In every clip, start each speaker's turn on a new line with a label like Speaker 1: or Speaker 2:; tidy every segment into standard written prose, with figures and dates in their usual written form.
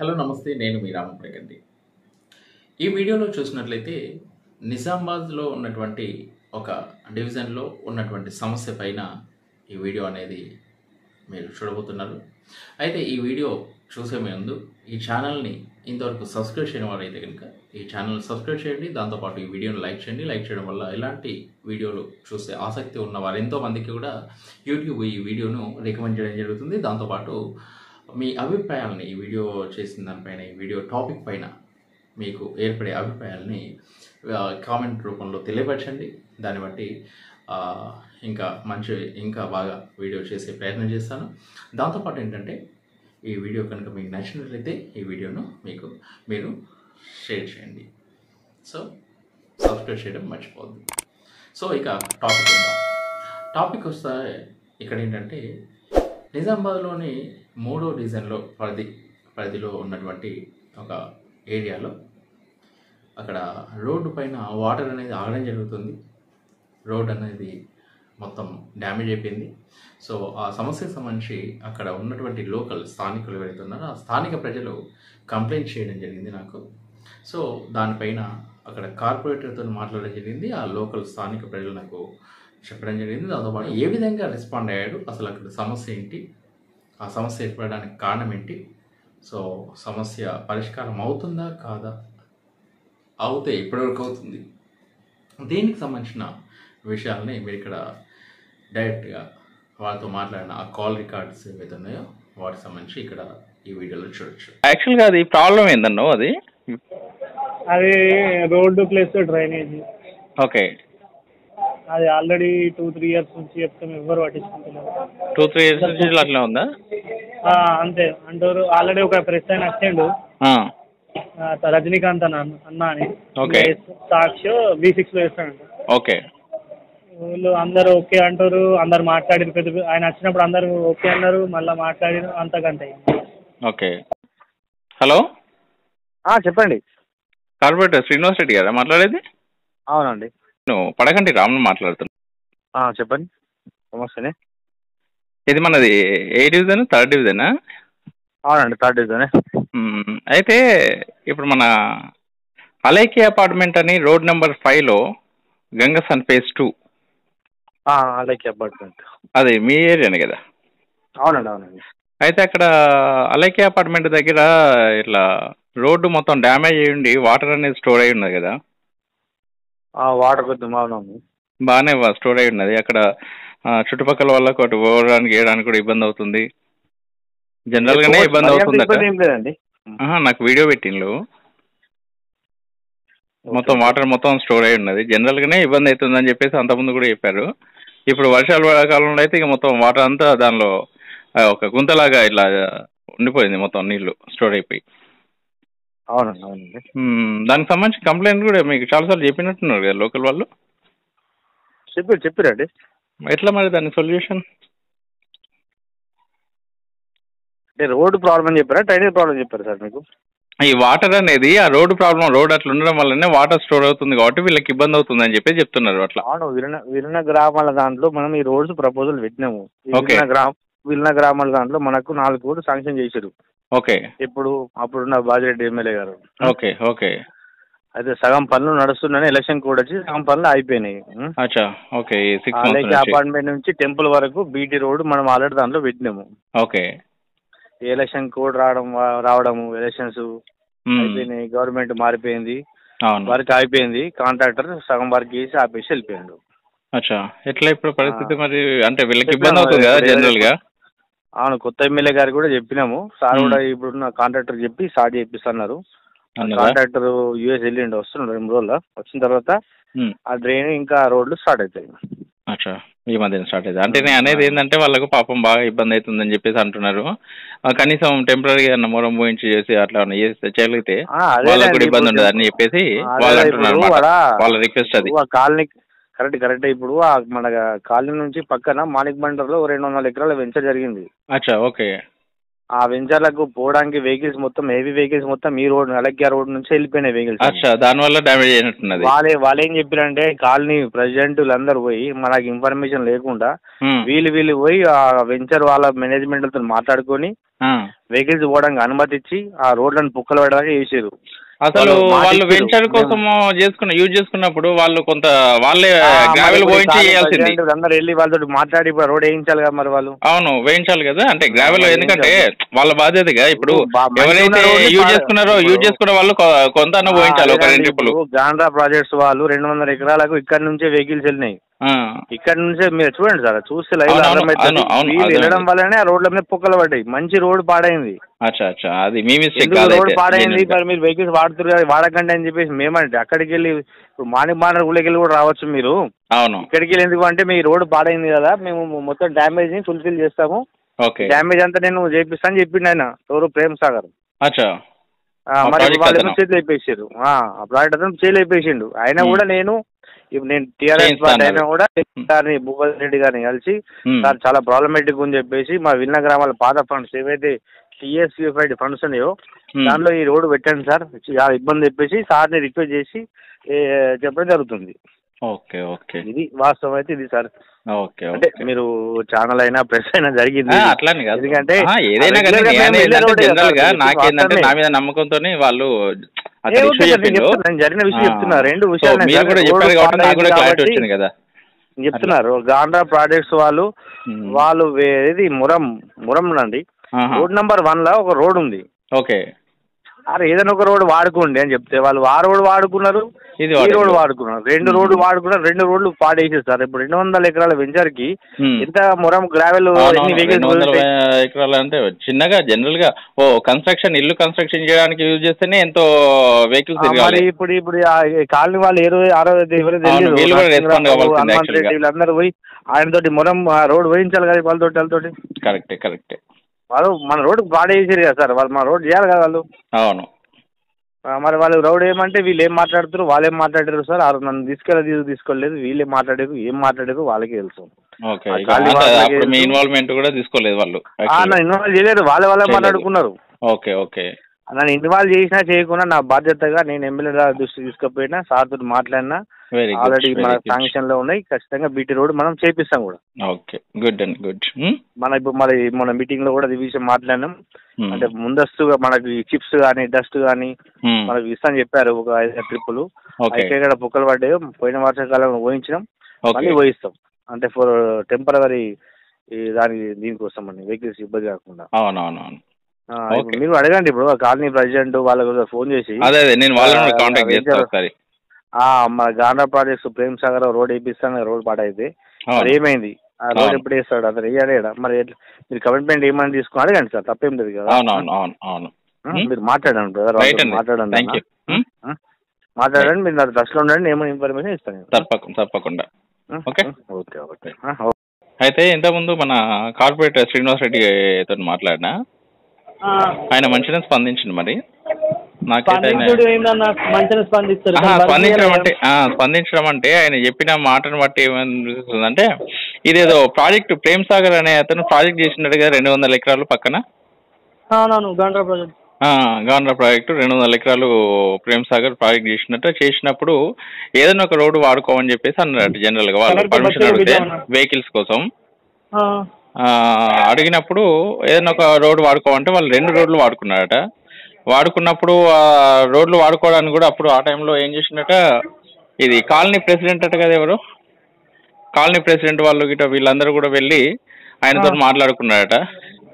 Speaker 1: Hello నమస్తే, నేను మీ రామప్రగండి. ఈ వీడియోలో చూసినట్లయితే నిజామాబాద్లో ఉన్నటువంటి ఒక డివిజన్లో ఉన్నటువంటి సమస్య పైన ఈ వీడియో అనేది మీరు చూడబోతున్నారు. అయితే ఈ వీడియో చూసే ముందు ఈ ఛానల్ని ఇంతవరకు సబ్స్క్రైబ్ చేయని వారైతే కనుక ఈ ఛానల్ సబ్స్క్రైబ్ చేయండి. దాంతోపాటు ఈ వీడియోని లైక్ చేయండి. లైక్ చేయడం వల్ల ఇలాంటి వీడియోలు చూసే ఆసక్తి ఉన్న వారు ఎంతోమందికి కూడా యూట్యూబ్ ఈ వీడియోను రికమెండ్ చేయడం జరుగుతుంది. దాంతోపాటు మీ అభిప్రాయాలని ఈ వీడియో చేసిన దానిపైన, ఈ వీడియో టాపిక్ పైన మీకు ఏర్పడే అభిప్రాయాలని కామెంట్ రూపంలో తెలియపరచండి. దాన్ని బట్టి ఇంకా బాగా వీడియో చేసే ప్రయత్నం చేస్తాను. దాంతోపాటు ఏంటంటే ఈ వీడియో కనుక మీకు నచ్చినట్లయితే ఈ వీడియోను మీరు షేర్ చేయండి. సో సబ్స్క్రైబ్ చేయడం మర్చిపోవద్దు. సో ఇక టాపిక్ వస్తే ఇక్కడ ఏంటంటే నిజామాబాద్లోని 3వ డివిజన్లో పరిధిలో ఉన్నటువంటి ఒక ఏరియాలో అక్కడ రోడ్డు పైన వాటర్ అనేది ఆగడం జరుగుతుంది. రోడ్ అనేది మొత్తం డ్యామేజ్ అయిపోయింది. సో ఆ సమస్యకు సంబంధించి అక్కడ ఉన్నటువంటి స్థానికులు ఎవరైతే ఉన్నారో ఆ స్థానిక ప్రజలు కంప్లైంట్ చేయడం జరిగింది నాకు. సో దానిపైన అక్కడ కార్పొరేటర్తో మాట్లాడడం జరిగింది. ఆ స్థానిక ప్రజలు నాకు చెప్పడం జరిగింది. దాంతోపాటు ఏ విధంగా రెస్పాండ్ అయ్యాడు, అసలు అక్కడ సమస్య ఏంటి, ఆ సమస్య ఏర్పడడానికి కారణం ఏంటి, సో సమస్య పరిష్కారం అవుతుందా కాదా, అవుతే ఎప్పటివరకు అవుతుంది, దీనికి సంబంధించిన విషయాలని మీరు ఇక్కడ డైరెక్ట్గా వాళ్ళతో మాట్లాడిన ఆ కాల్ రికార్డ్స్ ఏవైతే ఉన్నాయో వాటికి సంబంధించి ఇక్కడ ఈ వీడియోలో చూడొచ్చు.
Speaker 2: యాక్చువల్గా అది ప్రాబ్లం ఏందన్నో
Speaker 3: అది రోడ్డు ప్లస్ డ్రైనేజీ.
Speaker 2: ఓకే,
Speaker 3: అది ఆల్రెడీ 2-3 ఇయర్స్ నుంచి చెప్తాం, ఎవరు పట్టించుకుంటున్నారు.
Speaker 2: 2-3 ఇయర్స్ నుంచి అట్లా ఉందా?
Speaker 3: అంతే అంటారు. ఆల్రెడీ ఒక ప్రెస్ ఆయన వచ్చిండు, రజనీకాంత్ అన్న అని.
Speaker 2: ఓకే,
Speaker 3: సాక్షి B6 లో వేస్తాడంట.
Speaker 2: ఓకే,
Speaker 3: వీళ్ళు అందరూ ఓకే అంటారు, అందరు మాట్లాడారు. పెద్ద ఆయన వచ్చినప్పుడు అందరూ ఓకే అన్నారు, మళ్ళీ మాట్లాడారు, అంతకంటే.
Speaker 2: ఓకే. హలో,
Speaker 3: చెప్పండి.
Speaker 2: కార్పొరేటర్ శ్రీనివాస్ రెడ్డి గారా మాట్లాడేది?
Speaker 3: అవునండి,
Speaker 2: నేను పడకండి రాముని మాట్లాడుతున్నా.
Speaker 3: చెప్పండి. నమస్తే.
Speaker 2: ఇది మనది ఏ డివిజన్? 3rd డివిజనా?
Speaker 3: అవునండి, 3rd డివిజనే.
Speaker 2: అయితే ఇప్పుడు మన అలైకి అపార్ట్మెంట్ అని రోడ్ నెంబర్ 5లో గంగసన్ ఫేజ్ 2.
Speaker 3: అలైకి అపార్ట్మెంట్
Speaker 2: అది మీ ఏరియానే కదా?
Speaker 3: అవునండి.
Speaker 2: అయితే అక్కడ అలైకి అపార్ట్మెంట్ దగ్గర ఇట్లా రోడ్డు మొత్తం డ్యామేజ్ అయ్యి ఉండి వాటర్ అనేది స్టోర్ అయి ఉన్నది కదా?
Speaker 3: వాటర్ కొద్దిగా అవునవును,
Speaker 2: బాగానే స్టోర్ అయి ఉన్నది. అక్కడ చుట్టుపక్కల వాళ్ళకు అటు పోవడానికి వేయడానికి కూడా ఇబ్బంది అవుతుంది. జనరల్గానే ఇబ్బంది అవుతుంది. నాకు వీడియో పెట్టిండ్రు, మొత్తం వాటర్ మొత్తం స్టోర్ అయి ఉన్నది. జనరల్గానే ఇబ్బంది అవుతుందని చెప్పేసి అంతకుముందు కూడా చెప్పారు. ఇప్పుడు వర్షాకాలంలో అయితే ఇక మొత్తం వాటర్ అంతా దానిలో ఒక గుంతలాగా ఇట్లా ఉండిపోయింది, మొత్తం నీళ్లు స్టోర్ అయిపోయి.
Speaker 3: అవునండి.
Speaker 2: దానికి సంబంధించి కంప్లైంట్ కూడా మీకు చాలాసార్లు చెప్పినట్టున్నారు కదా లోకల్ వాళ్ళు?
Speaker 3: చెప్పారండి.
Speaker 2: ఎట్లా మరి దాని సొల్యూషన్?
Speaker 3: అంటే రోడ్డు ప్రాబ్లం చెప్పారా, డ్రైనేజ్ ప్రాబ్లం చెప్పారా సార్ మీకు?
Speaker 2: ఈ వాటర్ అనేది ఆ రోడ్డు ప్రాబ్లం, రోడ్ అట్లా ఉండడం వల్లనే వాటర్ స్టోర్ అవుతుంది కాబట్టి వీళ్ళకి ఇబ్బంది అవుతుంది అని చెప్పి చెప్తున్నారు. అట్లా
Speaker 3: అవును. విలీన గ్రామాల దాంట్లో మనం ఈ రోడ్స్ ప్రపోజల్ పెట్టినాము. విలీన గ్రామాల దాంట్లో మనకు 4 కోట్లు శాంక్షన్ చేశారు.
Speaker 2: ఓకే.
Speaker 3: అప్పుడున్న బాజిరెడ్డి ఎమ్మెల్యే గారు.
Speaker 2: ఓకే.
Speaker 3: అయితే సగం పనులు నడుస్తున్నాయి, ఎలక్షన్ కూడా వచ్చి సగం పనులు అయిపోయినాయి. అపార్ట్మెంట్ నుంచి టెంపుల్ వరకు బీటీ రోడ్ మనం ఆల్రెడీ దాంట్లో పెట్టినాము.
Speaker 2: ఓకే.
Speaker 3: ఎలక్షన్ కోడ్ రావడము, ఎలక్షన్స్ అయిపోయినాయి, గవర్నమెంట్ మారిపోయింది, వర్క్ అయిపోయింది, కాంట్రాక్టర్ సగం వర్క్ చేసి ఆపేసి వెళ్ళిపోయాడు.
Speaker 2: ఎట్లా ఇప్పుడు పరిస్థితి మరి? అంటే వీళ్ళకి ఇబ్బంది అవుతుంది కదా జనరల్ గా?
Speaker 3: అవును, కొత్త ఎమ్మెల్యే గారు కూడా చెప్పినాము. సార్ కూడా ఇప్పుడున్న కాంట్రాక్టర్ చెప్పి స్టార్ట్ చేపిస్తున్నారు. కాంట్రాక్టర్ US వెళ్ళిండు, వస్తున్నాడు 2 రోజుల్లో. వచ్చిన తర్వాత ఆ డ్రైన్ ఇంకా రోడ్లు స్టార్ట్ అవుతాయి.
Speaker 2: ఈ మధ్యన స్టార్ట్ అవుతుంది. అంటే నేను అనేది ఏంటంటే వాళ్ళకు పాపం బాగా ఇబ్బంది అవుతుందని చెప్పేసి అంటున్నారు. కనీసం టెంపరీగా మొరం పోయించి చేసి అట్లా చేయగలిగితే వాళ్ళకు కూడా ఇబ్బంది ఉండదు అని చెప్పేసి వాళ్ళు అంటున్నారు. వాళ్ళ రిక్వెస్ట్ అది.
Speaker 3: Colony correct. ఇప్పుడు మన కాలనీ నుంచి పక్కన మాణిక్ బండర్లో 200 ఎకరాల వెంచర్ జరిగింది.
Speaker 2: ఓకే.
Speaker 3: ఆ వెంచర్లకు పోవడానికి వెహికల్స్ మొత్తం హెవీ వెహికల్స్ మొత్తం ఈ రోడ్ అలగ్య రోడ్ నుంచి వెళ్ళిపోయినాయి వెహికల్స్.
Speaker 2: దానివల్ల డ్యామేజ్ అయినట్టున్నది.
Speaker 3: వాళ్ళు ఏం చెప్పారంటే కాలనీ ప్రెసిడెంట్లు అందరు పోయి మనకి ఇన్ఫర్మేషన్ లేకుండా వీళ్ళు పోయి ఆ వెంచర్ వాళ్ళ మేనేజ్మెంట్లతో మాట్లాడుకొని వెహికల్స్ పోవడానికి అనుమతి ఇచ్చి ఆ రోడ్లను పుక్కలు పడడానికి చేసారు.
Speaker 2: అసలు వాళ్ళు వెంచర్ కోసం యూజ్ చేసుకున్నప్పుడు వాళ్ళు కొంత వాళ్ళే గ్రావెల్ పోయించి చేయాల్సింది.
Speaker 3: అందరు వెళ్ళి వాళ్ళతో మాట్లాడి రోడ్ వేయించాలి కదా మరి వాళ్ళు.
Speaker 2: అవును వేయించాలి కదా, అంటే గ్రావెల్ ఎందుకంటే వాళ్ళ బాధ్యతగా. ఇప్పుడు ఎవరైతే యూజ్ చేసుకున్న వాళ్ళు కొంత పోయించాలి. ఒక 2 ట్రిప్పులు
Speaker 3: గాండ్రా ప్రాజెక్ట్స్ వాళ్ళు 200 ఎకరాలకు ఇక్కడ నుంచే వెహికల్స్ వెళ్ళినాయి. ఇక్కడ నుంచే మీరు చూడండి సార్, చూస్తే లైవ్ అర్థమవుతుంది. వెళ్ళడం వల్లనే ఆ రోడ్ల మీద పుక్కలు పడ్డాయి. మంచి రోడ్ పాడైంది.
Speaker 2: అది మీ మిస్టేక్.
Speaker 3: రోడ్ పాడైంది మరి మీరు వెహికల్స్ వాడుతున్నారు వాడకండి అని చెప్పేసి మేమంటే అక్కడికి వెళ్ళి ఇప్పుడు మానవ ఊళ్ళకి వెళ్ళి కూడా రావచ్చు మీరు.
Speaker 2: అవును
Speaker 3: ఇక్కడికి వెళ్ళి ఎందుకు అంటే మీ రోడ్ పాడైంది కదా, మేము మొత్తం డ్యామేజ్ ని ఫుల్ఫిల్ చేస్తాము, డ్యామేజ్ అంతా నేను చేపిస్తాను చెప్పిండు ఆయన ఎవరు ప్రేమ్ సాగర్. మరి వాళ్ళు చేతులు అయిపోయారు. ఆ ప్రాజెక్ట్ అతను చేతులు అయిపోయిండు. ఆయన కూడా నేను టీఆర్ఎస్ పార్టీ అయినా కూడా గారిని భూపతి రెడ్డి గారిని కలిసి సార్ చాలా ప్రాబ్లమేటిక్ అని చెప్పేసి మా విన్న గ్రామాల పాత ఫండ్స్ ఏవైతే టీఎస్యూఫైడ్ ఫండ్స్ ఉన్నాయో దానిలో ఈ రోడ్డు పెట్టండి సార్ చాలా ఇబ్బంది చెప్పేసి సార్ని రిక్వెస్ట్ చేసి చెప్పడం జరుగుతుంది.
Speaker 2: ఓకే ఓకే
Speaker 3: ఇది వాస్తవం అయితే ఇది సార్.
Speaker 2: ఓకే
Speaker 3: అంటే మీరు ఛానల్ అయినా ప్రెస్ అయినా జరిగింది
Speaker 2: అట్లానే కాదు,
Speaker 3: ఎందుకంటే
Speaker 2: ఏదైనా జనరల్ గా నాకేంటంటే నా మీద నమ్మకంతోనే వాళ్ళు
Speaker 3: జరిగిన విషయం చెప్తున్నా. 2 విషయాలు చెప్తున్నారు. గాండ్రా ప్రాజెక్ట్స్ వాళ్ళు ఏది మురం అండి, రోడ్ నెంబర్ 1 లో ఒక రోడ్ ఉంది.
Speaker 2: ఓకే
Speaker 3: అరే ఏదైనా ఒక రోడ్ వాడుకోండి అని చెప్తే వాళ్ళు ఆ రోడ్ వాడుకున్నారు, ఈ రోడ్ వాడుకున్నారు, 2 రోడ్లు వాడుకున్నారు. 2 రోడ్లు పాడేసారు సార్. ఇప్పుడు 200 ఎకరాల వెంచర్ కి ఎంత మురం గ్రావెల్
Speaker 2: ఎకరాలు అంటే చిన్నగా జనరల్ గా ఇల్లు కన్స్ట్రక్షన్ చేయడానికి యూజ్ చేస్తేనే ఎంతో వెహికల్స్.
Speaker 3: ఇప్పుడు కాలనీ వాళ్ళు వీళ్ళందరూ పోయి ఆయనతోటి మురం రోడ్ వేయించాలి కదా వాళ్ళతోటి.
Speaker 2: కరెక్టే
Speaker 3: వాళ్ళు మన రోడ్డు పాడేసారు కదా సార్, వాళ్ళు మన రోడ్ చేయాలి కదా వాళ్ళు.
Speaker 2: అవును
Speaker 3: మరి వాళ్ళు రోడ్ ఏమంటే వీళ్ళు ఏం మాట్లాడుతారు వాళ్ళేం మాట్లాడారు సార్, నన్ను తీసుకోలేదు వీళ్ళే మాట్లాడారు, ఏం మాట్లాడారు వాళ్ళకే తెలుసు.
Speaker 2: ఇన్వాల్వ్మెంట్ కూడా తీసుకోలేదు వాళ్ళు,
Speaker 3: ఇన్వాల్వ్ చేయలేరు, వాళ్ళే మాట్లాడుకున్నారు.
Speaker 2: ఓకే
Speaker 3: నన్ను ఇన్వాల్వ్ చేసినా చేయకుండా నా బాధ్యతగా నేను ఎమ్మెల్యే దృష్టి తీసుకుపోయినా సార్ తోటి మాట్లాడినా ఆల్రెడీ మన శాంక్షన్ లో ఉన్నాయి. ఖచ్చితంగా బీటీ రోడ్ మనం చేపిస్తాం కూడా.
Speaker 2: Okay good and good.
Speaker 3: ఇప్పుడు మన మీటింగ్ లో కూడా ఈ విషయం మాట్లాడినాం. అంటే ముందస్తుగా మనకి చిప్స్ కానీ డస్ట్ కానీ మనకి ఇస్తాను చెప్పారు. ఒక 5 ట్రిప్పులు ఎక్కడ పుక్కలు పడ్డాయో పోయిన వర్షాకాలం ఊహించినాం, మళ్ళీ ఊహిస్తాం. అంటే ఫర్ టెంపరవరీ దీనికోసం అండి, వెహికల్స్ ఇబ్బంది కాకుండా.
Speaker 2: అవునవునవును
Speaker 3: మీరు అడగండి ఇప్పుడు కాలనీ ప్రెసిడెంట్ వాళ్ళకి ఫోన్ చేసి మన గాండ్రా ప్రాజెక్ట్స్ ప్రేమ్ సాగర్ రోడ్ వేపిస్తాను, రోడ్ పాడైతే మరి ఏమైంది, ఆ రోడ్ ఎప్పుడు వేస్తాడు అతను వేయలేడా, మరి మీరు కమిట్మెంట్ ఏమైనా తీసుకుని అడగండి సార్, తప్పేం లేదు కదా. మీరు మాట్లాడండి బ్రదర్, మాట్లాడండి మీరు నాకు దశలో ఉండండి, ఏమైనా ఇన్ఫర్మేషన్ ఇస్తాను
Speaker 2: తప్పకుండా. ఓకే అయితే ఇంతకుముందు మన కార్పొరేటర్ శ్రీనివాస్ రెడ్డితో మాట్లాడినా ఆయన మంచిగా స్పందించింది. మరి స్పందించడం అంటే ఆయన చెప్పిన మాటను బట్టి ఏమనిపిస్తుందంటే ఇదేదో ప్రాజెక్ట్ ప్రేమ్ సాగర్ అనే అతను ప్రాజెక్ట్ చేసినట్టు కదా 200 ఎకరాలు పక్కన గాండ్రా ప్రాజెక్టు 200 ఎకరాలు ప్రేమ్ సాగర్ ప్రాజెక్ట్ చేసినప్పుడు ఏదైనా ఒక రోడ్డు వాడుకోమని చెప్పేసి అన్నారట. జనరల్ గా వాళ్ళు పర్మిషన్ అడిగితే వెహికల్స్ కోసం అడిగినప్పుడు ఏదైనా ఒక రోడ్డు వాడుకోమంటే వాళ్ళు 2 రోడ్లు వాడుకున్నారట. వాడుకున్నప్పుడు ఆ రోడ్లు వాడుకోవడానికి కూడా అప్పుడు ఆ టైంలో ఏం చేసిందట, ఇది కాలనీ ప్రెసిడెంట్ అట కదా, ఎవరు కాలనీ ప్రెసిడెంట్ వాళ్ళు గిట్ట వీళ్ళందరూ కూడా వెళ్ళి ఆయనతో మాట్లాడుకున్నారట.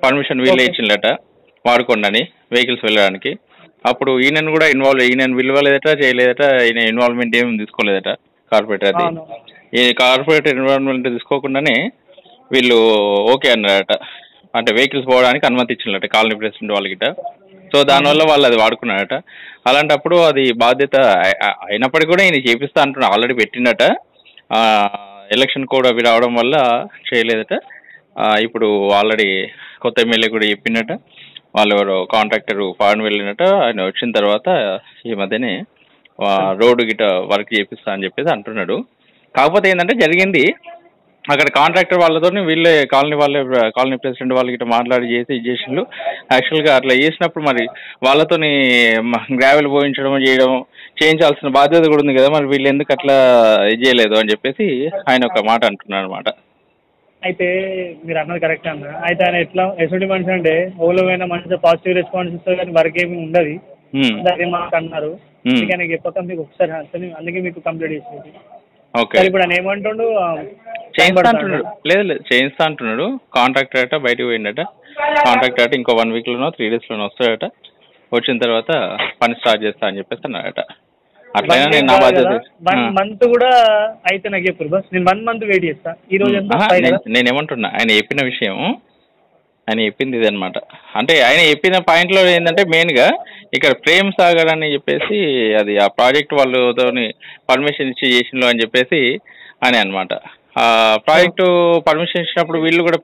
Speaker 2: పర్మిషన్ వీళ్ళే ఇచ్చిందట వాడుకోండి అని వెహికల్స్ వెళ్ళడానికి. అప్పుడు ఈయన విలువలేదట, చేయలేదట, ఈయన ఇన్వాల్వ్మెంట్ ఏమి తీసుకోలేదట కార్పొరేటర్. ఈ కార్పొరేటర్ ఇన్వాల్వ్మెంట్ తీసుకోకుండానే వీళ్ళు ఓకే అన్నారట, అంటే వెహికల్స్ పోవడానికి అనుమతి ఇచ్చినట్ట కాలనీ ప్రెసిడెంట్ వాళ్ళకిట. సో దానివల్ల వాళ్ళు అది వాడుకున్నారట. అలాంటప్పుడు అది బాధ్యత అయినప్పటికీ కూడా ఈయన చేపిస్తా అంటున్నా ఆల్రెడీ పెట్టిండట. ఎలక్షన్ కూడా అవి రావడం వల్ల చేయలేదట. ఇప్పుడు ఆల్రెడీ కొత్త ఎమ్మెల్యే కూడా చెప్పిండట, వాళ్ళు ఎవరో కాంట్రాక్టర్ ఫారెన్ వెళ్ళినట్ట. ఆయన వచ్చిన తర్వాత ఈ మధ్యనే రోడ్డు గిట్ట వర్క్ చేపిస్తా అని చెప్పేసి అంటున్నాడు. కాకపోతే ఏంటంటే జరిగింది అక్కడ కాంట్రాక్టర్ వాళ్ళతో వీళ్ళే కాలనీ ప్రెసిడెంట్ వాళ్ళకి ఇట్లా మాట్లాడి చేసిండ్రు. యాక్చువల్గా అట్లా చేసినప్పుడు మరి వాళ్ళతోని గ్రావెల్ చేయడం చేయించాల్సిన బాధ్యత కూడా ఉంది కదా, మరి వీళ్ళు ఎందుకు అట్లా ఇది చేయలేదు అని చెప్పేసి ఆయన ఒక మాట అంటున్నారు అనమాట.
Speaker 4: అయితే మీరు అన్నది కరెక్ట్ అన్న. అయితే ఆయన ఎటువంటి మనిషి అంటే ఓలోమైనా మంచిగా పాజిటివ్ రెస్పాన్స్ ఇస్తారు కానీ వర్క్ ఏమి ఉండదు, అదే మాకు అన్నారు. అందుకే చెప్పక మీకు ఒకసారి అందుకే మీకు కంప్లీట్ చేసేది.
Speaker 2: ఓకే,
Speaker 4: ఇప్పుడు ఆయన ఏమంటుండు,
Speaker 2: చేయిస్తా అంటున్నాడు. లేదు చేయిస్తా అంటున్నాడు. కాంట్రాక్టర్ అట బయటకు పోయిందట. కాంట్రాక్టర్ అట ఇంకో 1 వీక్లోనో 3 డేస్లోనో వస్తాడట. వచ్చిన తర్వాత పని స్టార్ట్ చేస్తా అని చెప్పేసి అన్నాడట. అట్లయినా నేను నా బాధ్యత
Speaker 4: 1 మంత్ కూడా అయితే నాకు చెప్పు బస్, నేను 1 మంత్ వెయిట్ చేస్తా. ఈ రోజు
Speaker 2: నేనేమంటున్నా, ఆయన చెప్పిన విషయం ఆయన చెప్పింది ఇది అనమాట. అంటే ఆయన చెప్పిన పాయింట్లో ఏంటంటే మెయిన్గా ఇక్కడ ప్రేమ్ సాగర్ అని చెప్పేసి అది ఆ ప్రాజెక్ట్ వాళ్ళతో పర్మిషన్ ఇచ్చి చేసిండ్రు అని చెప్పేసి అని అనమాట. ఆ ప్రాజెక్టు పర్మిషన్ ఇచ్చినప్పుడు వీళ్ళు కూడా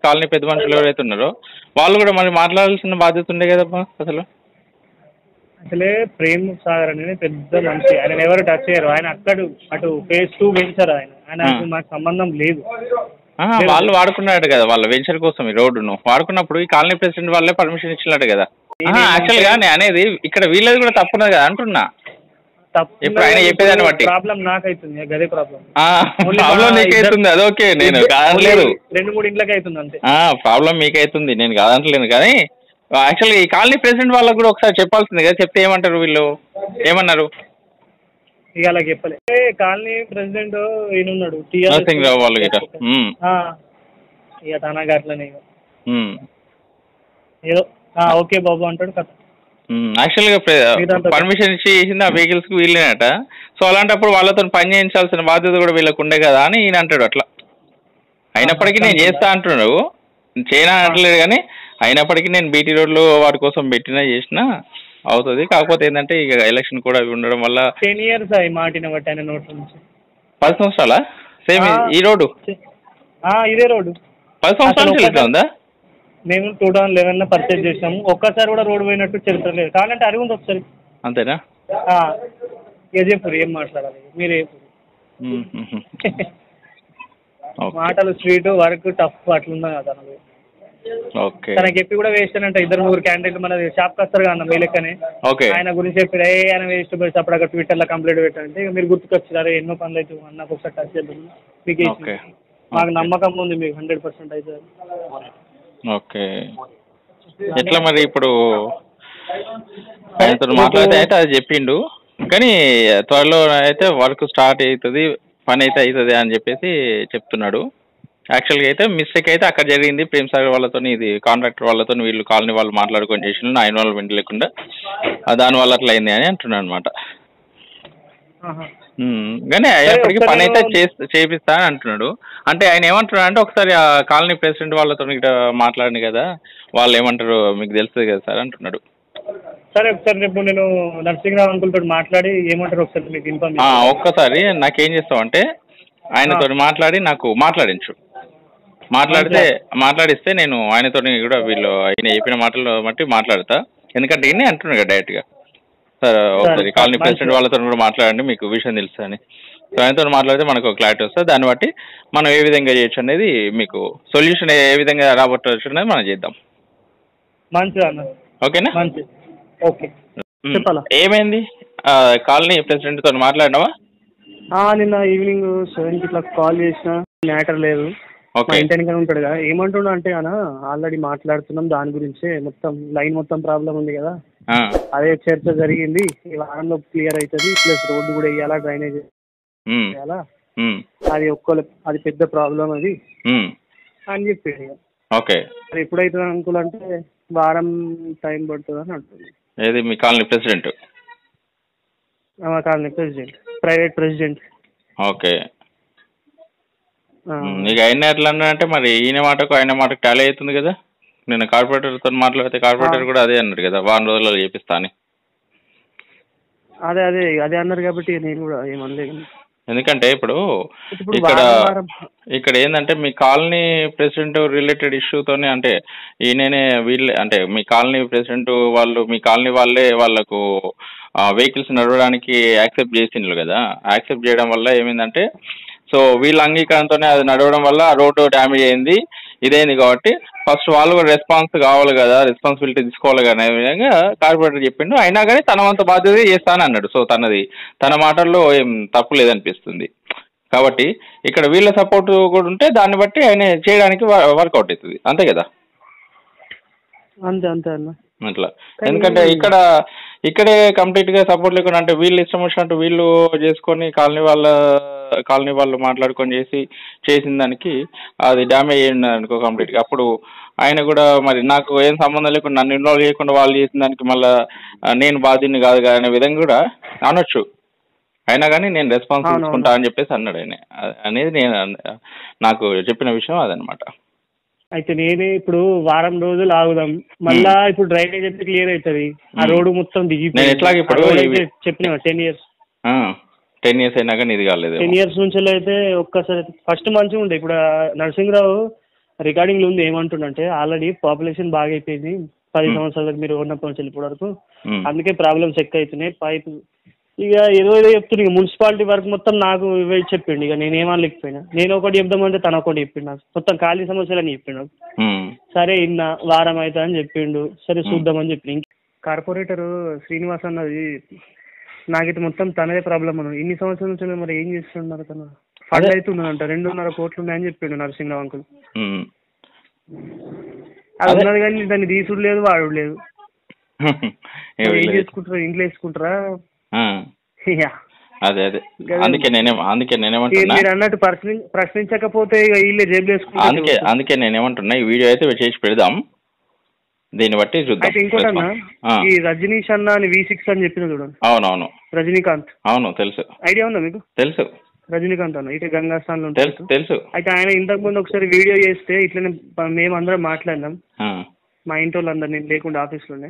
Speaker 2: కాలనీ పెద్ద మనుషులు ఎవరైతే ఉన్నారో వాళ్ళు కూడా మరి మాట్లాడాల్సిన బాధ్యత ఉండే కదమ్మా.
Speaker 4: అసలే ప్రేమ్ సాగర్ అనేది పెద్ద మనిషి, ఆయన ఎవరు టచ్ చేయరు. ఆయన అటు ఫేజ్ 2 వెంచర్ ఆయన మాకు సంబంధం లేదు.
Speaker 2: వాళ్ళు వాడుకున్నాడు కదా వాళ్ళ వెంచర్ కోసం ఈ రోడ్డును వాడుకున్నప్పుడు ఈ కాలనీ ప్రెసిడెంట్ వాళ్ళే పర్మిషన్ ఇచ్చినట్టు కదా. యాక్చువల్గా నేను అనేది ఇక్కడ వీళ్ళది కూడా తప్పున్నది కదా అంటున్నా. ఇప్పుడు ఆయన చెప్పేదాన్ని బట్టి
Speaker 4: ప్రాబ్లం నాకైతుంది, అదే ప్రాబ్లం
Speaker 2: నీకైతుంది, అదొకే నేను కాదనలేదు.
Speaker 4: 2-3 ఇంట్లోకి అవుతుంది అంతే.
Speaker 2: ప్రాబ్లం మీకైతుంది, నేను కాదంటలేను. కానీ యాక్చువల్గా ఈ కాలనీ ప్రెసిడెంట్ వాళ్ళకి కూడా ఒకసారి చెప్పాల్సింది కదా. చెప్తే ఏమంటారు వీళ్ళు, ఏమన్నారు
Speaker 4: ఇక అలా చెప్పలే. కాలనీ ప్రెసిడెంట్ ఈయనున్నాడు
Speaker 2: నరసింహరావు వాళ్ళు గిట్ట
Speaker 4: ఇక తనగా అట్లనే ఏదో ఓకే బాబు అంటాడు కథ.
Speaker 2: యాక్చువల్గా పర్మిషన్ ఇచ్చి చేసింది ఆ వెహికల్స్కి వీళ్ళేనట. సో అలాంటప్పుడు వాళ్ళతో పని చేయించాల్సిన బాధ్యత కూడా వీళ్ళకు ఉండే కదా అని ఈయన అంటాడు. అట్లా అయినప్పటికీ నేను చేస్తా అంటున్నాడు, చేయనా అనట్లేదు. కానీ అయినప్పటికీ నేను బీటీ రోడ్లు వాటి కోసం చేసినా అవుతుంది. కాకపోతే ఏంటంటే ఇక ఎలక్షన్ కూడా ఉండడం వల్ల
Speaker 4: 10 years మాటిన బట్టి ఆయన నోట్ల నుంచి
Speaker 2: 10 సంవత్సరాలా సేమ్ ఈ రోడ్డు
Speaker 4: ఇదే రోడ్డు
Speaker 2: 10 సంవత్సరాల నుంచి ఇట్లా ఉందా?
Speaker 4: మేము 2011లో పర్చేజ్ చేసాము. ఒక్కసారి కూడా రోడ్డు పోయినట్టు చరిత్ర లేదు. కావాలంటే అరిగి ఉంది ఒకసారి.
Speaker 2: అంతేనా?
Speaker 4: యజేపూర్ ఏం మాట్లాడాలి మీరే మాటలు స్వీట్ వర్క్ టఫ్ అట్లున్నా కదా. తనకి చెప్పి కూడా వేస్ట్ అంటే 2-3 క్యాండిడేట్ మన షాప్కి వస్తారు కదా మీ లెక్కనే. ఆయన గురించి చెప్పి ఆయన వేస్ట్ పోయి అప్పుడు అక్కడ ట్విట్టర్లో కంప్లైంట్ పెట్టంటే మీరు గుర్తుకొచ్చారు ఎన్నో పనులు అయితే అన్నకు ఒకసారి టచ్ చేద్దాం మీకు మాకు నమ్మకం ఉంది మీకు 100% అవుతుంది.
Speaker 2: ఓకే, ఎట్లా మరి ఇప్పుడు ఆయనతో మాట్లాడితే అయితే అది చెప్పిండు. కానీ త్వరలో అయితే వర్క్ స్టార్ట్ అవుతుంది, పని అయితే అవుతుంది అని చెప్పేసి చెప్తున్నాడు. యాక్చువల్గా అయితే మిస్టేక్ అయితే అక్కడ జరిగింది. ప్రేమ్ సాగర్ వాళ్ళతో ఇది కాంట్రాక్టర్ వాళ్ళతో వీళ్ళు కాలనీ వాళ్ళు మాట్లాడుకొని చేసిన నా ఇన్వాల్వ్మెంట్ లేకుండా దానివల్ల అట్లా అయింది అని అంటున్నాడు అనమాట. కానీ అయినప్పటికీ పని అయితే చేపిస్తా అని అంటున్నాడు. అంటే ఆయన ఏమంటున్నాడు అంటే ఒకసారి ఆ కాలనీ ప్రెసిడెంట్ వాళ్ళతో మాట్లాడింది కదా, వాళ్ళు ఏమంటారు మీకు తెలుస్తుంది కదా సార్ అంటున్నాడు.
Speaker 4: సరే ఒకసారి రేపు నేను నరసింహరావు అంకుల్తో మాట్లాడి ఏమంటారు ఒకసారి మీకు ఇన్ఫర్మేషన్.
Speaker 2: ఒక్కసారి నాకేం చేస్తావంటే ఆయనతో నాకు మాట్లాడించు. మాట్లాడిస్తే నేను ఆయనతో కూడా వీళ్ళు ఆయన చెప్పిన మాటలు బట్టి మాట్లాడతా. ఎందుకంటే ఈయనే అంటున్నాడు కదా డైరెక్ట్గా, సార్ ఒకసారి కాలనీ ప్రెసిడెంట్ వాళ్ళతో కూడా మాట్లాడండి మీకు విషయం తెలుసు అని. సో ఆయనతో మాట్లాడితే మనకు క్లారిటీ వస్తుంది. దాన్ని బట్టి మనం ఏ విధంగా చేయొచ్చు అనేది మీకు సొల్యూషన్ ఏ విధంగా రాబట్టవచ్చు అనేది మనం చేద్దాం. ఓకేనా? ఏమైంది కాలనీ ప్రెసిడెంట్తో మాట్లాడినావా?
Speaker 4: నిన్న ఈవినింగ్ 7కి ఇట్లా కాల్ చేసిన మ్యాటర్ లేదు, ఇంటెన్గా ఉంటాడు కదా. ఏమంటున్నా అంటే అన్న ఆల్రెడీ మాట్లాడుతున్నాం దాని గురించే, మొత్తం లైన్ మొత్తం ప్రాబ్లం ఉంది కదా, అదే చర్చ జరిగింది. ఈ వారంలో క్లియర్ అవుతుంది, ప్లస్ రోడ్డు కూడా వేయాలా, డ్రైనేజ్ వేయాలా, అది పెద్ద ప్రాబ్లం అది అని చెప్పాడు. మరి ఎప్పుడైతుంది అనుకూల అంటే వారం టైం పడుతుంది అని అంటుంది.
Speaker 2: ఏది మీ కాలనీ ప్రెసిడెంట్?
Speaker 4: మా colony president, private president.
Speaker 2: Okay, నీకు ఆయన ఎట్లా అంటే మరి ఈయన మాటకు ఆయన మాటకు టాలీ అవుతుంది కదా. నేను కార్పొరేటర్తో మాట్లాడితే కార్పొరేటర్ కూడా అదే అన్నాడు కదా, వారం రోజుల్లో చేపిస్తా అని.
Speaker 4: అదే అన్నారు కాబట్టి నేను కూడా ఏమనలేదు.
Speaker 2: ఎందుకంటే ఇప్పుడు ఇక్కడ ఏంటంటే మీ కాలనీ ప్రెసిడెంట్ రిలేటెడ్ ఇష్యూతోనే అంటే ఈయననే వీళ్ళే అంటే మీ కాలనీ ప్రెసిడెంట్ వాళ్ళు మీ కాలనీ వాళ్ళే వాళ్ళకు వెహికల్స్ నడవడానికి యాక్సెప్ట్ చేసిండ్రు కదా. యాక్సెప్ట్ చేయడం వల్ల ఏమైందంటే సో వీళ్ళ అంగీకారంతోనే అది నడవడం వల్ల ఆ రోడ్డు డ్యామేజ్ అయింది, ఇదైంది. కాబట్టి ఫస్ట్ వాళ్ళు కూడా రెస్పాన్స్ కావాలి కదా, రెస్పాన్సిబిలిటీ తీసుకోవాలి కదా అనే విధంగా కార్పొరేటర్ చెప్పిండు. అయినా కానీ తన వంత బాధ్యత చేస్తానని అన్నాడు. సో తన మాటల్లో ఏం తప్పు లేదనిపిస్తుంది. కాబట్టి ఇక్కడ వీళ్ళ సపోర్ట్ కూడా ఉంటే దాన్ని బట్టి ఆయన చేయడానికి వర్కౌట్ అవుతుంది, అంతే కదా.
Speaker 4: అంతే అంతే అన్న
Speaker 2: అట్లా. ఎందుకంటే ఇక్కడే కంప్లీట్ గా సపోర్ట్ లేకుండా అంటే వీళ్ళు ఇష్టం వచ్చినట్టు వీళ్ళు చేసుకొని కాలనీ వాళ్ళు మాట్లాడుకొని చేసిన దానికి అది డ్యామేజ్ అయ్యింది అనుకో కంప్లీట్ గా. అప్పుడు ఆయన కూడా మరి నాకు ఏం సంబంధం లేకుండా నన్ను ఇన్వాల్వ్ చేయకుండా వాళ్ళు చేసిన దానికి మళ్ళీ నేను బాధ్యుని కాదు కదా అనే విధంగా కూడా అనొచ్చు. అయినా కానీ నేను రెస్పాన్స్ తీసుకుంటా అని చెప్పేసి అన్నాడు ఆయన. అనేది నేను నాకు చెప్పిన విషయం అదనమాట.
Speaker 4: అయితే నేనే ఇప్పుడు వారం రోజులు ఆగుదాం, మళ్ళా ఇప్పుడు డ్రైనేజ్ అయితే క్లియర్ అవుతుంది, ఆ రోడ్డు మొత్తం
Speaker 2: నేను ఎట్లాగే ఇప్పుడు
Speaker 4: చెప్పిన 10 years
Speaker 2: 10 years అయినా కానీ ఇది కాలేదు.
Speaker 4: 10 years నుంచి అయితే ఒక్కసారి ఫస్ట్ మంచిగా ఉండే. ఇప్పుడు నరసింహరావు రికార్డింగ్ లో ఉంది ఏమంటుండంటే, ఆల్రెడీ పాపులేషన్ బాగా అయిపోయింది 10 సంవత్సరాలకు మీరు ఉన్నప్పటి నుంచి ఇప్పటి వరకు, అందుకే ప్రాబ్లమ్స్ ఎక్కువ అవుతున్నాయి. పైపు ఇక ఏదో చెప్తుంది. ఇక మున్సిపాలిటీ వర్క్ మొత్తం నాకు ఇవే చెప్పిండు. ఇక నేనేమనలేకపోయినా, నేను ఒకటి చెప్దామంటే తను ఒకటి చెప్పిండు. నాకు మొత్తం ఖాళీ సమస్యలు అని చెప్పిండు. సరే ఇన్న వారం అవుతా అని చెప్పిండు. సరే చూద్దామని చెప్పిండు. కార్పొరేటర్ శ్రీనివాస్ అన్నది నాకైతే మొత్తం తనదే ప్రాబ్లం అన్నది. ఇన్ని సంవత్సరాల నుంచి మరి ఏం చేస్తున్నారు తను? ఫండ్ అవుతుందంట 2.5 కోట్లు ఉన్నాయని చెప్పిండు నరసింహరావు అంకుల్. అది ఉన్నది కానీ దాన్ని తీసుడు లేదు, వాడు లేదు. ఏం చేసుకుంటారా, ఇంట్లో వేసుకుంటారా?
Speaker 2: అదే అందుకే నేనేమంటున్నా,
Speaker 4: మీరు అన్నట్టు ప్రశ్నించకపోతే ఇక వీళ్ళే జేబులు వేసుకుంటారు.
Speaker 2: అందుకే నేనేమంటున్నా ఈ వీడియో అయితే చేసి పెడదాం, దీన్ని బట్టి చూద్దాం.
Speaker 4: అయితే ఇంకోటన్నా, ఈ రజనీష్ అన్న అని V6 అని చెప్పిన చూడండి.
Speaker 2: అవునవును,
Speaker 4: రజనీకాంత్.
Speaker 2: అవును తెలుసు.
Speaker 4: ఐడియా ఉందా మీకు?
Speaker 2: తెలుసు.
Speaker 4: రజనీకాంత్ అన్న ఇటు గంగాస్థాన్ లో
Speaker 2: తెలుసు.
Speaker 4: అయితే ఆయన ఇంతకు ముందు ఒకసారి వీడియో చేస్తే ఇట్లనే మేమందరం మాట్లాడినాం, మా ఇంటి వాళ్ళందరు, నేను లేకుండా ఆఫీస్లోనే.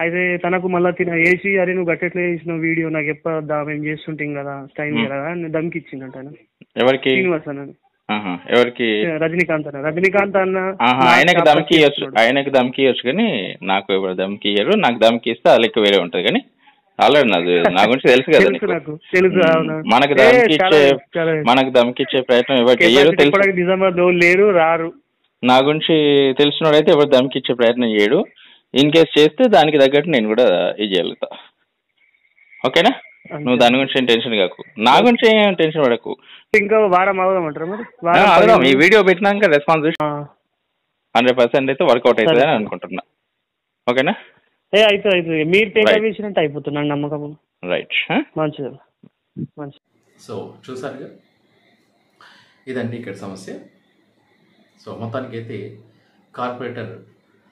Speaker 4: అయితే తనకు మళ్ళీ వేసి, అరే నువ్వు గట్టెట్లా చేసిన వీడియో నాకు చెప్పద్దా, మేము చేస్తుంటాం కదా టైం కదా అని దమ్కి ఇచ్చిందంట ఆయన.
Speaker 2: ఎవరికి?
Speaker 4: శ్రీనివాస్ అన్న.
Speaker 2: ఎవరికి?
Speaker 4: రజనీకాంత్ అన్న.
Speaker 2: ఆయనకి దమ్కి ఇవ్వచ్చు కానీ నాకు ఎవరు దమ్కి ఇయ్యరు. నాకు దమ్కి ఇస్తే ఆ లెక్క వేరే ఉంటది. కానీ ఆల్రెడీ నా గురించి తెలుసు కదా, మనకు దమ్కి ఇచ్చే ప్రయత్నం ఎవరు చెయ్యరు.
Speaker 4: తెలుసు లేరు, రారు.
Speaker 2: నా గురించి తెలిసినోడైతే ఎవరు దమ్కి ఇచ్చే ప్రయత్నం చేయడు. ఇన్ కేస్ చేస్తే దానికి తగ్గట్టు నేను కూడా ఇది చేయగలుగుతా. ఓకేనా? నువ్వు దాని గురించి టెన్షన్ కాకు, నా గురించి ఏం టెన్షన్ పడకు.
Speaker 4: ఇంకా వారం అవుదామంటారా మరి?
Speaker 2: అవుదాం. ఈ వీడియో పెట్టినాక రెస్పాన్స్ 100% అయితే వర్కౌట్ అవుతుంది అని అనుకుంటున్నా. ఓకేనా?
Speaker 4: అవుతుంది. మీరు టేకప్ చేసినట్టు అయిపోతున్నాను నమ్మకం.
Speaker 2: రైట్,
Speaker 4: మంచిది.
Speaker 1: సో చూసారుగా, ఇదండి ఇక్కడ సమస్య. సో మొత్తానికి అయితే కార్పొరేటర్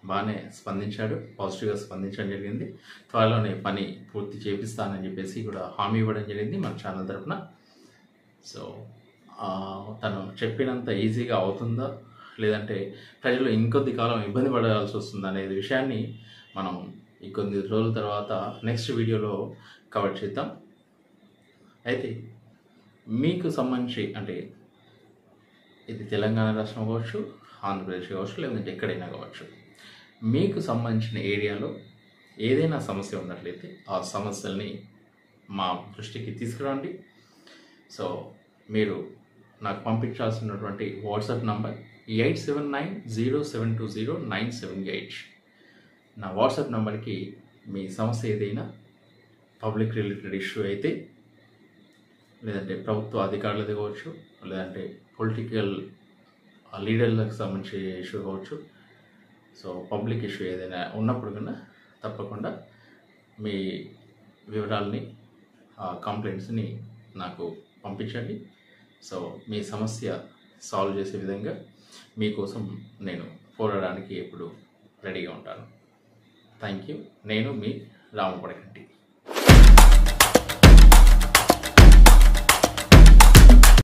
Speaker 1: బాగానే స్పందించాడు, పాజిటివ్గా స్పందించడం జరిగింది. త్వరలోనే పని పూర్తి చేపిస్తానని చెప్పేసి కూడా హామీ ఇవ్వడం జరిగింది మన ఛానల్ తరఫున. సో తను చెప్పినంత ఈజీగా అవుతుందా, లేదంటే ప్రజలు ఇంకొద్ది కాలం ఇబ్బంది పడాల్సి వస్తుందా అనేది విషయాన్ని మనం ఈ కొన్ని రోజుల తర్వాత నెక్స్ట్ వీడియోలో కవర్ చేద్దాం. అయితే మీకు సంబంధించి అంటే ఇది తెలంగాణ రాష్ట్రం కావచ్చు, ఆంధ్రప్రదేశ్ కావచ్చు, లేదంటే ఎక్కడైనా కావచ్చు, మీకు సంబంధించిన ఏరియాలో ఏదైనా సమస్య ఉన్నట్లయితే ఆ సమస్యల్ని మా దృష్టికి తీసుకురండి. సో మీరు నాకు పంపించాల్సినటువంటి వాట్సాప్ నంబర్ 8790720978. నా వాట్సాప్ నంబర్కి మీ సమస్య ఏదైనా పబ్లిక్ రిలేటెడ్ ఇష్యూ అయితే, లేదంటే ప్రభుత్వ అధికారులది కావచ్చు, లేదంటే పొలిటికల్ లీడర్లకు సంబంధించి ఇష్యూ కావచ్చు, సో పబ్లిక్ ఇష్యూ ఏదైనా ఉన్నప్పుడు కన్నా తప్పకుండా మీ వివరాలని, కంప్లైంట్స్ని నాకు పంపించండి. సో మీ సమస్య సాల్వ్ చేసే విధంగా మీకోసం నేను పోరాడడానికి ఎప్పుడు రెడీగా ఉంటాను. Thank you. నేను మీ రామపడకంటి.